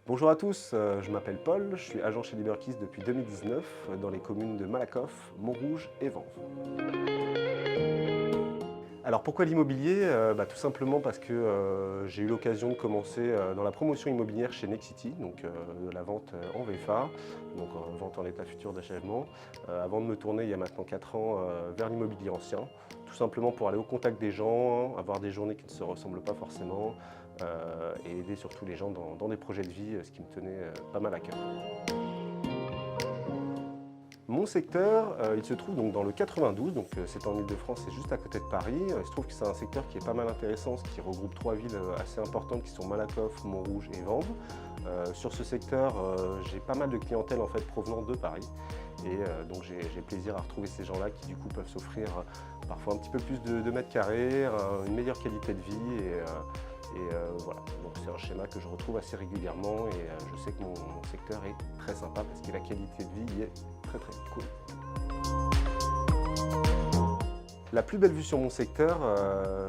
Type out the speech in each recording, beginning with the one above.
Bonjour à tous, je m'appelle Paul, je suis agent chez Liberkeys depuis 2019 dans les communes de Malakoff, Montrouge et Vanves. Alors pourquoi l'immobilier? Tout simplement parce que j'ai eu l'occasion de commencer dans la promotion immobilière chez Nexity, donc de la vente en VFA, donc vente en état futur d'achèvement, avant de me tourner il y a maintenant 4 ans vers l'immobilier ancien, tout simplement pour aller au contact des gens, avoir des journées qui ne se ressemblent pas forcément et aider surtout les gens dans des projets de vie, ce qui me tenait pas mal à cœur. Mon secteur, il se trouve donc dans le 92, donc c'est en Île-de-France, c'est juste à côté de Paris. Il se trouve que c'est un secteur qui est pas mal intéressant, qui regroupe 3 villes assez importantes qui sont Malakoff, Montrouge et Vanves. Sur ce secteur, j'ai pas mal de clientèle en fait provenant de Paris. Et donc j'ai plaisir à retrouver ces gens-là qui du coup peuvent s'offrir parfois un petit peu plus de mètres carrés, une meilleure qualité de vie voilà, donc c'est un schéma que je retrouve assez régulièrement et je sais que mon secteur est très sympa parce que la qualité de vie y est très cool. La plus belle vue sur mon secteur,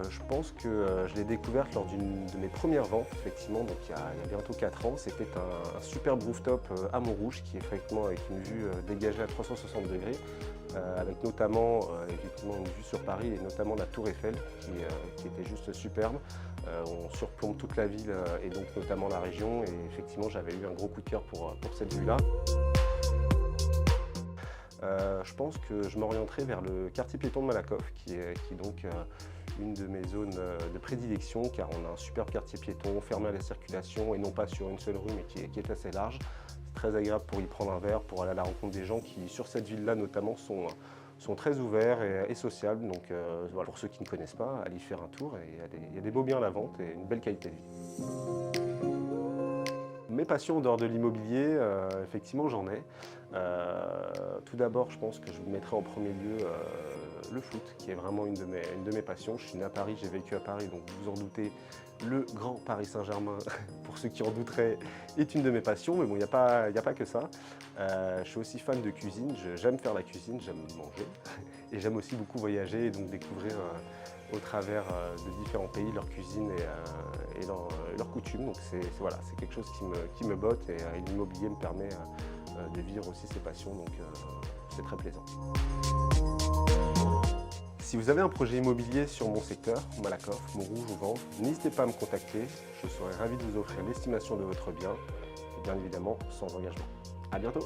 je pense que je l'ai découverte lors d'une de mes premières ventes, effectivement, donc il y a bientôt 4 ans. C'était un superbe rooftop à Montrouge qui est effectivement avec une vue dégagée à 360 degrés, avec notamment effectivement une vue sur Paris et notamment la Tour Eiffel qui était juste superbe. On surplombe toute la ville et donc notamment la région et effectivement j'avais eu un gros coup de cœur pour cette vue-là. Je pense que je m'orienterai vers le quartier piéton de Malakoff, qui est donc une de mes zones de prédilection, car on a un superbe quartier piéton fermé à la circulation et non pas sur une seule rue, mais qui est assez large. C'est très agréable pour y prendre un verre, pour aller à la rencontre des gens qui, sur cette ville-là notamment, sont très ouverts et sociables. Donc voilà, pour ceux qui ne connaissent pas, allez y faire un tour. Et il y a des beaux biens à la vente et une belle qualité de vie. Mes passions en dehors de l'immobilier, effectivement j'en ai. Tout d'abord, je pense que je vous mettrai en premier lieu le foot, qui est vraiment une de mes passions. Je suis né à Paris, j'ai vécu à Paris, donc vous vous en doutez, le grand Paris Saint-Germain, pour ceux qui en douteraient, est une de mes passions. Mais bon, il n'y a pas que ça. Je suis aussi fan de cuisine, j'aime faire la cuisine, j'aime manger. Et j'aime aussi beaucoup voyager et donc découvrir au travers de différents pays leur cuisine et leurs coutumes. Donc voilà, c'est quelque chose qui me botte et l'immobilier me permet de vivre aussi ses passions, donc c'est très plaisant. Si vous avez un projet immobilier sur mon secteur, Malakoff, Montrouge ou Vanves, n'hésitez pas à me contacter, je serai ravi de vous offrir l'estimation de votre bien, et bien évidemment sans engagement. À bientôt!